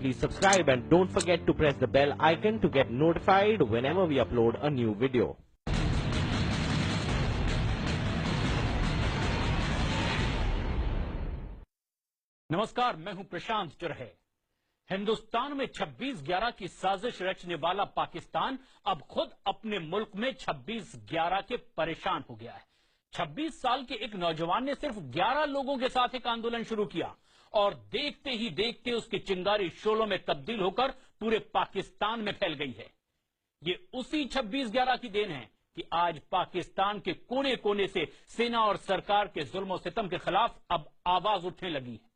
please subscribe and don't forget to press the bell icon to get notified whenever we upload a new video. नमस्कार, मैं हूं प्रशांत चुरहे। हिंदुस्तान में 26/11 की साजिश रचने वाला पाकिस्तान अब खुद अपने मुल्क में 26/11 के परेशान हो गया है। 26 साल के एक नौजवान ने सिर्फ 11 लोगों के साथ एक आंदोलन शुरू किया और देखते ही देखते उसकी चिंगारी शोलों में तब्दील होकर पूरे पाकिस्तान में फैल गई है। ये उसी 26/11 की देन है कि आज पाकिस्तान के कोने कोने से सेना और सरकार के जुल्म और सितम के खिलाफ अब आवाज उठने लगी है।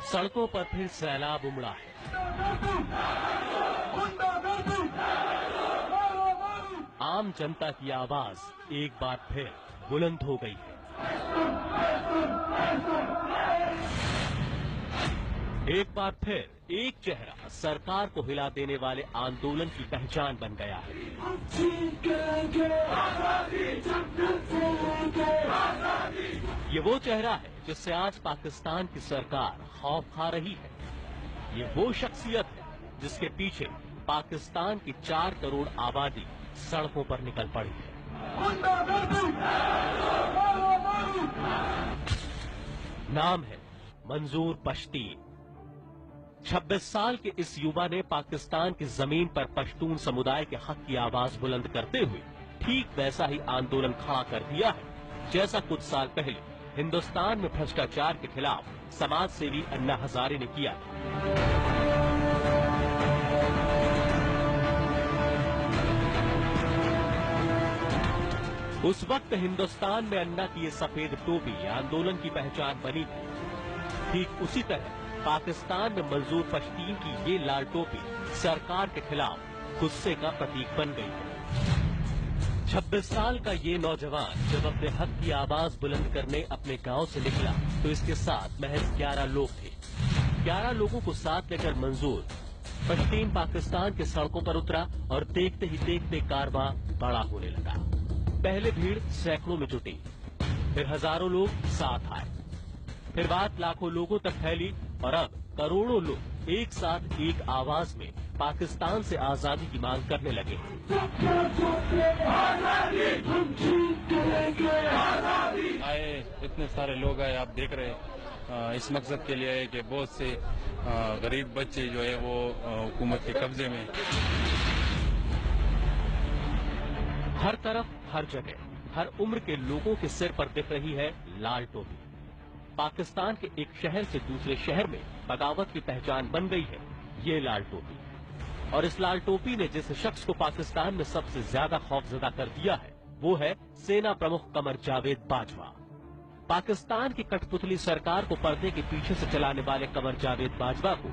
सड़कों पर फिर सैलाब उमड़ा है। आम जनता की आवाज एक बार फिर बुलंद हो गई है। एक बार फिर एक चेहरा सरकार को हिला देने वाले आंदोलन की पहचान बन गया है। ये वो चेहरा है जिससे आज पाकिस्तान की सरकार खौफ खा रही है। ये वो शख्सियत है जिसके पीछे पाकिस्तान की 4 करोड़ आबादी सड़कों पर निकल पड़ी है। नाम है मंजूर पश्तीन। 26 साल के इस युवा ने पाकिस्तान की जमीन पर पश्तून समुदाय के हक की आवाज बुलंद करते हुए ठीक वैसा ही आंदोलन खड़ा कर दिया है जैसा कुछ साल पहले हिंदुस्तान में भ्रष्टाचार के खिलाफ समाज सेवी अन्ना हजारे ने किया। उस वक्त हिंदुस्तान में अन्ना की ये सफेद टोपी आंदोलन की पहचान बनी थी। ठीक उसी तरह पाकिस्तान में मंजूर पश्तीन की ये लाल टोपी सरकार के खिलाफ गुस्से का प्रतीक बन गई है। 26 साल का ये नौजवान जब अपने हक की आवाज बुलंद करने अपने गांव से निकला तो इसके साथ महज 11 लोग थे। 11 लोगों को साथ लेकर मंजूर पश्तीन पाकिस्तान के सड़कों पर उतरा और देखते ही देखते कारवां बड़ा होने लगा। पहले भीड़ सैकड़ों में जुटी, फिर हजारों लोग साथ आए, फिर बात लाखों लोगों तक फैली और अब करोड़ों लोग एक साथ एक आवाज में पाकिस्तान से आजादी की मांग करने लगे। आए इतने सारे लोग आए, आप देख रहे हैं इस मकसद के लिए है कि बहुत से गरीब बच्चे जो है वो हुकूमत के कब्जे में। हर तरफ हर जगह हर उम्र के लोगों के सिर पर दिख रही है लाल टोपी। पाकिस्तान के एक शहर से दूसरे शहर में बगावत की पहचान बन गई है ये लाल टोपी। और इस लाल टोपी ने जिस शख्स को पाकिस्तान में सबसे ज्यादा खौफजदा कर दिया है वो है सेना प्रमुख कमर जावेद बाजवा। पाकिस्तान की कठपुतली सरकार को पर्दे के पीछे से चलाने वाले कमर जावेद बाजवा को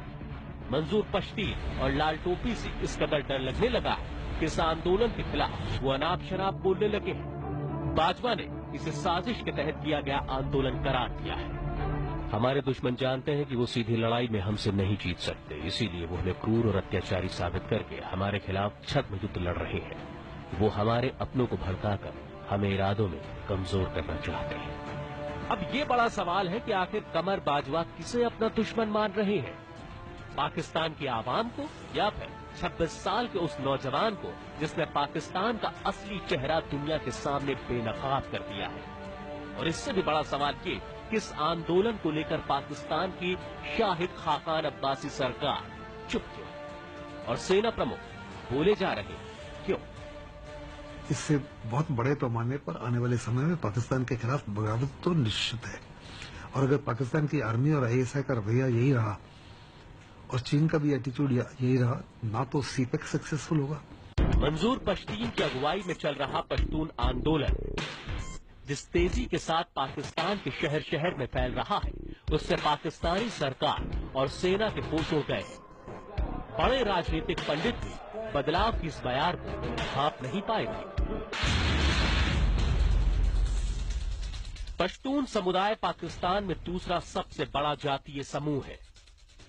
मंजूर पश्तीन और लाल टोपी से इस कदर डर लगने लगा है कि इस आंदोलन के खिलाफ वो अनाप शनाप बोलने लगे हैं। बाजवा ने इसे साजिश के तहत किया गया आंदोलन करार दिया है। हमारे दुश्मन जानते हैं कि वो सीधी लड़ाई में हमसे नहीं जीत सकते, इसीलिए वो हमें क्रूर और अत्याचारी साबित करके हमारे खिलाफ छद्म युद्ध लड़ रहे हैं। वो हमारे अपनों को भड़काकर हमें इरादों में कमजोर करना चाहते हैं। अब ये बड़ा सवाल है कि आखिर कमर बाजवा किसे अपना दुश्मन मान रहे हैं, पाकिस्तान की आवाम को या फिर 26 साल के उस नौजवान को जिसने पाकिस्तान का असली चेहरा दुनिया के सामने बेनकाब कर दिया है। और इससे भी बड़ा सवाल ये किस आंदोलन को लेकर पाकिस्तान की शाहिद खाकान अब्बासी सरकार चुप क्यों है और सेना प्रमुख बोले जा रहे क्यों। इससे बहुत बड़े पैमाने पर आने वाले समय में पाकिस्तान के खिलाफ बगावत तो निश्चित है। और अगर पाकिस्तान की आर्मी और आईएसआई का रवैया यही रहा और चीन का भी एटीट्यूड यही रहा, ना तो सीपेक सक्सेसफुल होगा। मंजूर पश्तीन की अगुवाई में चल रहा पश्तून आंदोलन जिस तेजी के साथ पाकिस्तान के शहर शहर में फैल रहा है उससे पाकिस्तानी सरकार और सेना के होश उड़ गए। बड़े राजनीतिक पंडित भी बदलाव की इस बयार को भाप नहीं पाए थे। पश्तून समुदाय पाकिस्तान में दूसरा सबसे बड़ा जातीय समूह है।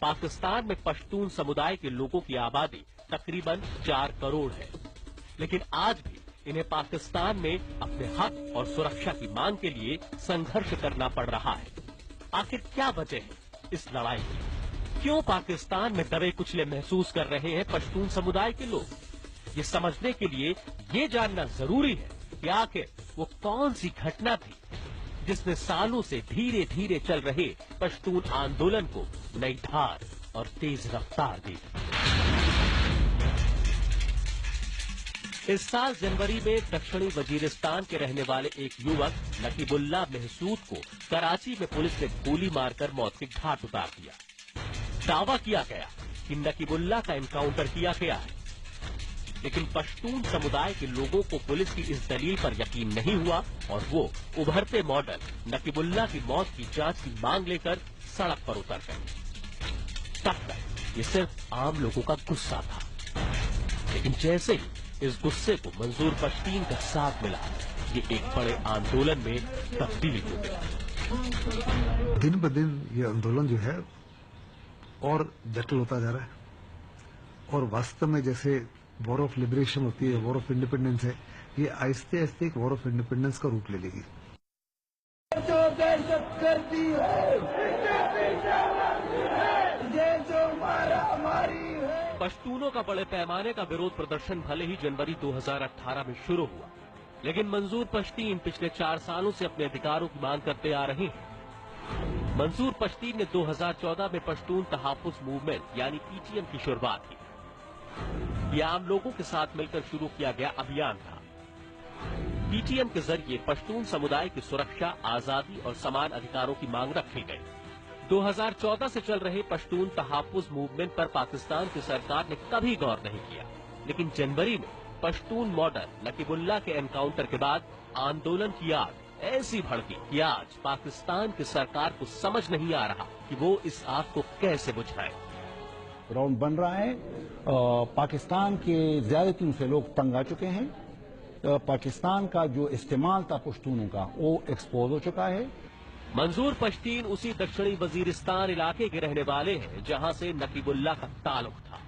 पाकिस्तान में पश्तून समुदाय के लोगों की आबादी तकरीबन 4 करोड़ है, लेकिन आज भी इन्हें पाकिस्तान में अपने हक और सुरक्षा की मांग के लिए संघर्ष करना पड़ रहा है। आखिर क्या वजह है इस लड़ाई की? क्यों पाकिस्तान में दबे कुचले महसूस कर रहे हैं पश्तून समुदाय के लोग? ये समझने के लिए ये जानना जरूरी है कि आखिर वो कौन सी घटना थी जिसने सालों से धीरे धीरे चल रहे पश्तून आंदोलन को नई धार और तेज रफ्तार दी। इस साल जनवरी में दक्षिणी वजीरिस्तान के रहने वाले एक युवक नकीबुल्लाह महसूद को कराची में पुलिस ने गोली मारकर मौत के घाट उतार दिया। दावा किया गया कि नकीबुल्लाह का एनकाउंटर किया गया है, लेकिन पश्तून समुदाय के लोगों को पुलिस की इस दलील पर यकीन नहीं हुआ और वो उभरते मॉडल नकीबुल्लाह की मौत की जांच की मांग लेकर सड़क पर उतर गए। तब तक ये सिर्फ आम लोगों का गुस्सा था, लेकिन जैसे ही इस गुस्से को मंजूर पश्तीन का साथ मिला, ये एक बड़े आंदोलन में तब्दील हो गया। दिन ब दिन ये आंदोलन जो है और जटिल होता जा रहा है और वास्तव में जैसे वॉर ऑफ लिबरेशन होती है, वॉर ऑफ इंडिपेंडेंस है, ये आहिस्ते आहिस्ते एक वॉर ऑफ इंडिपेंडेंस का रूप ले लेगी। जो दहशत करती है, ये जो मारामारी है। पश्तूनों का बड़े पैमाने का विरोध प्रदर्शन भले ही जनवरी 2018 में शुरू हुआ, लेकिन मंजूर पश्तीन पिछले 4 सालों से अपने अधिकारों की मांग करते आ रहे हैं। मंजूर पश्तीन ने 2014 में पश्तून तहाफुज मूवमेंट यानी पीटीएम की शुरुआत की। यह आम लोगों के साथ मिलकर शुरू किया गया अभियान था। पीटीएम के जरिए पश्तून समुदाय की सुरक्षा, आजादी और समान अधिकारों की मांग रखी गई। 2014 से चल रहे पश्तून तहाफुज मूवमेंट पर पाकिस्तान की सरकार ने कभी गौर नहीं किया, लेकिन जनवरी में पश्तून मॉडल नकीबुल्लाह के एनकाउंटर के बाद आंदोलन की आग ऐसी भड़की कि आज पाकिस्तान की सरकार को समझ नहीं आ रहा कि वो इस आग को कैसे बुझाए। राउंड बन रहा है। पाकिस्तान के ज्यादातर से लोग तंग आ चुके हैं। पाकिस्तान का जो इस्तेमाल था पश्तूनों का वो एक्सपोज हो चुका है। मंजूर पश्तीन उसी दक्षिणी वजीरिस्तान इलाके के रहने वाले हैं जहां से नकीबुल्लाह का ताल्लुक था।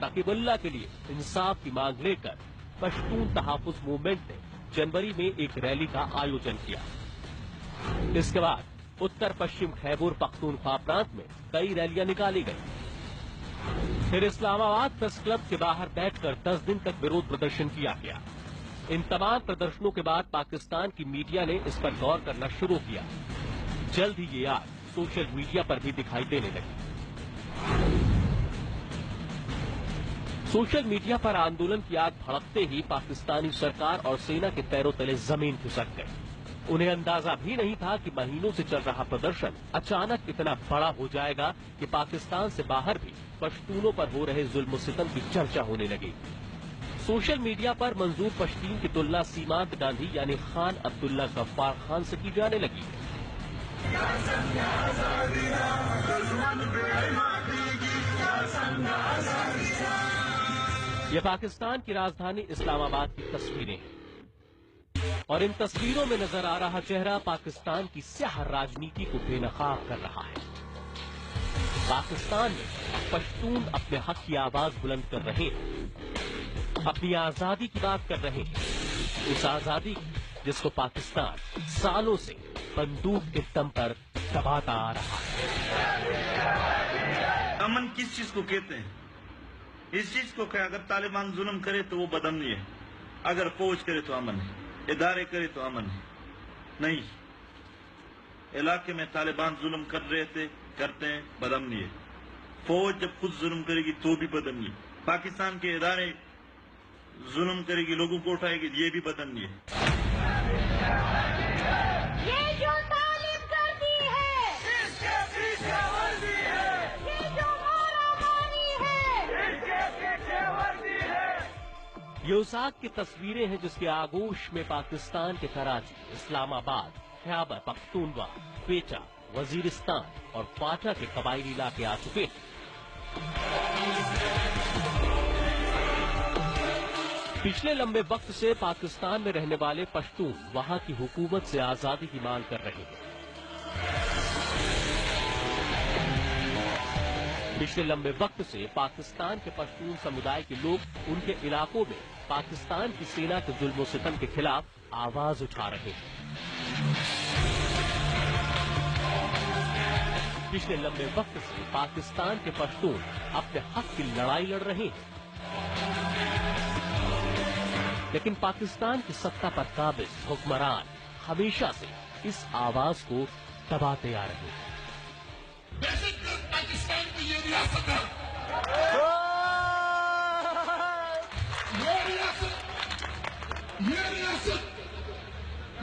नकीबुल्लाह के लिए इंसाफ की मांग लेकर पश्तून तहाफुज मूवमेंट ने जनवरी में एक रैली का आयोजन किया। इसके बाद उत्तर पश्चिम खैबर पख्तूनख्वा प्रांत में कई रैलियां निकाली गई। फिर इस्लामाबाद प्रेस क्लब के बाहर बैठकर 10 दिन तक विरोध प्रदर्शन किया गया। इन तमाम प्रदर्शनों के बाद पाकिस्तान की मीडिया ने इस पर गौर करना शुरू किया। जल्द ही ये आग सोशल मीडिया पर भी दिखाई देने लगी। सोशल मीडिया पर आंदोलन की आग भड़कते ही पाकिस्तानी सरकार और सेना के पैरों तले जमीन खिसक गई। उन्हें अंदाजा भी नहीं था कि महीनों से चल रहा प्रदर्शन अचानक इतना बड़ा हो जाएगा कि पाकिस्तान से बाहर भी पश्तूनों पर हो रहे जुल्म सितम की चर्चा होने लगी। सोशल मीडिया पर मंजूर पश्तीन की तुलना सीमांत गांधी यानी खान अब्दुल्ला गफ्फार खान से की जाने लगी। ये पाकिस्तान की राजधानी इस्लामाबाद की तस्वीरें हैं और इन तस्वीरों में नजर आ रहा चेहरा पाकिस्तान की स्याह राजनीति को बेनकाब कर रहा है। पाकिस्तान में पश्तून अपने हक की आवाज बुलंद कर रहे हैं, अपनी आजादी की बात कर रहे हैं, उस आजादी जिसको पाकिस्तान सालों से बंदूक के दम पर दबाता आ रहा है। अमन किस चीज को कहते हैं? इस चीज को क्या, अगर तालिबान जुल्म करे तो वो बदअमनी है, अगर फौज करे तो अमन है, इदारे करे तो अमन है। नहीं, इलाके में तालिबान जुल्म कर रहे थे, करते हैं, बदअमनी है। फौज जब खुद जुल्म करेगी तो भी बदअमनी। पाकिस्तान के इदारे जुल्म करेगी, लोगों को उठाएगी, ये भी बदअमनी है। ये जो तालिब करती है, इसके पीछे वर्दी है। ये जो मारामारी है, इसके पीछे वर्दी है। ये उस आग की तस्वीरें हैं जिसके आगोश में पाकिस्तान के कराची, इस्लामाबाद, खैबर पख्तूनख्वा, पेचा, वजीरिस्तान और क्वाटा के कबायली इलाके आ चुके हैं। पिछले लंबे वक्त से पाकिस्तान में रहने वाले पश्तून वहां की हुकूमत से आजादी की मांग कर रहे हैं। पिछले लंबे वक्त से पाकिस्तान के पश्तून समुदाय के लोग उनके इलाकों में पाकिस्तान की सेना के जुल्म सितम के खिलाफ आवाज उठा रहे हैं। पिछले लंबे वक्त से पाकिस्तान के पश्तून अपने हक की लड़ाई लड़ रहे हैं, लेकिन पाकिस्तान की सत्ता पर काबिज हुक्मरान हमेशा से इस आवाज को दबाते आ रहे हैं। पाकिस्तान की ये रियासत है,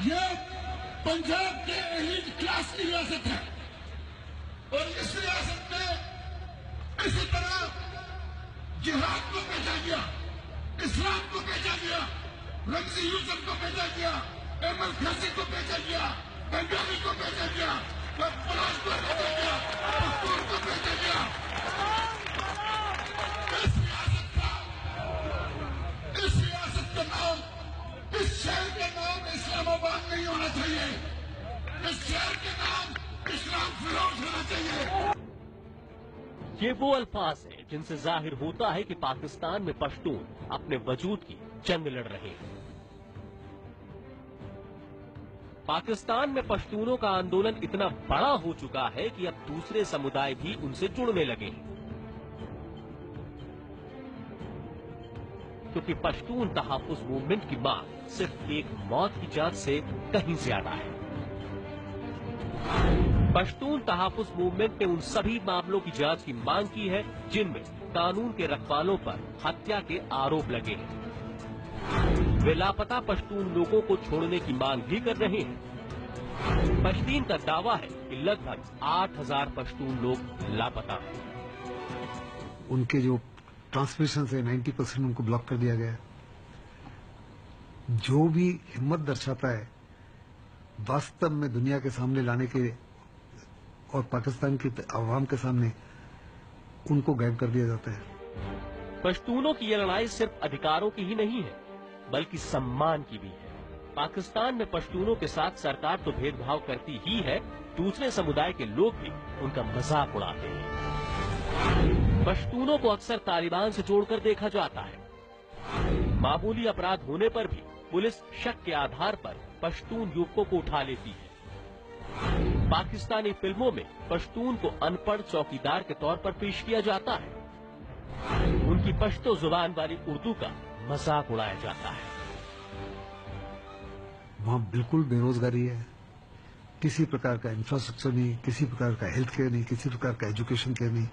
ये पंजाब के एलीट क्लास की रियासत है और इस रियासत में इसी तरह जिहाद को भेजा गया, इस्लाम को भेजा गया, रमजी यूसुफ को भेजा गया, अहमद खासी को भेजा गया, पंजाबी को भेजा गया, पलाश को भेजा गया, पख्तून को भेजा गया। इस रियासत का नाम, इस शहर का नाम इस्लामाबाद नहीं होना चाहिए, इस शहर का नाम इस्लाम फिरोज होना चाहिए। ये वो अल्फाज हैं जिनसे जाहिर होता है कि पाकिस्तान में पश्तून अपने वजूद की जंग लड़ रहे हैं। पाकिस्तान में पश्तूनों का आंदोलन इतना बड़ा हो चुका है कि अब दूसरे समुदाय भी उनसे जुड़ने लगे हैं, क्योंकि पश्तून तहफ़्फ़ुज़ मूवमेंट की मांग सिर्फ एक मौत की जांच से कहीं ज्यादा है। पश्तून तहफ़्फ़ुज़ मूवमेंट ने उन सभी मामलों की जांच की मांग की है जिनमें कानून के रखवालों पर हत्या के आरोप लगे हैं। वे लापता पश्तून लोगों को छोड़ने की मांग भी कर रहे हैं। पश्तीन का दावा है कि लगभग 8000 पश्तून लोग लापता हैं। उनके जो ट्रांसमिशन से 90% उनको ब्लॉक कर दिया गया। जो भी हिम्मत दर्शाता है वास्तव में दुनिया के सामने लाने के और पाकिस्तान की आवाम के सामने, उनको गायब कर दिया जाता है। पश्तूनों की यह लड़ाई सिर्फ अधिकारों की ही नहीं है, बल्कि सम्मान की भी है। पाकिस्तान में पश्तूनों के साथ सरकार तो भेदभाव करती ही है, दूसरे समुदाय के लोग भी उनका मजाक उड़ाते हैं। पश्तूनों को अक्सर तालिबान से जोड़कर देखा जाता है। मामूली अपराध होने पर भी पुलिस शक के आधार पर पश्तून युवकों को उठा लेती है। पाकिस्तानी फिल्मों में पश्तून को अनपढ़ चौकीदार के तौर पर पेश किया जाता है। उनकी पश्तो जुबान वाली उर्दू का मजाक उड़ाया जाता है। वहाँ बिल्कुल बेरोजगारी है, किसी प्रकार का इंफ्रास्ट्रक्चर नहीं, किसी प्रकार का हेल्थ केयर नहीं, किसी प्रकार का एजुकेशन केयर नहीं।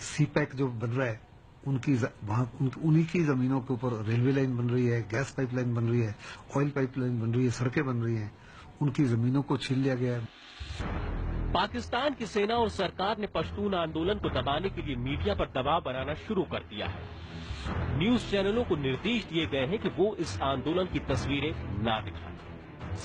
सीपैक जो बन रहा है उन्हीं की जमीनों के ऊपर रेलवे लाइन बन रही है, गैस पाइपलाइन बन रही है, ऑयल पाइपलाइन बन रही है, सड़कें बन रही हैं, उनकी जमीनों को छीन लिया गया है। पाकिस्तान की सेना और सरकार ने पश्तून आंदोलन को दबाने के लिए मीडिया पर दबाव बनाना शुरू कर दिया है। न्यूज चैनलों को निर्देश दिए गए हैं कि वो इस आंदोलन की तस्वीरें ना दिखाएं।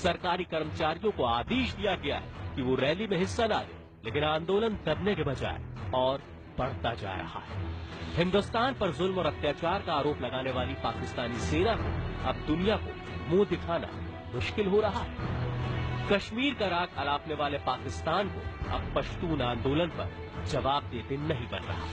सरकारी कर्मचारियों को आदेश दिया गया है कि वो रैली में हिस्सा ना लें, लेकिन आंदोलन दबने के बजाय और बढ़ता जा रहा है। हिंदुस्तान पर जुल्म और अत्याचार का आरोप लगाने वाली पाकिस्तानी सेना को अब दुनिया को मुंह दिखाना मुश्किल हो रहा है। कश्मीर का राग अलापने वाले पाकिस्तान को अब पश्तून आंदोलन पर जवाब देते नहीं बन रहा।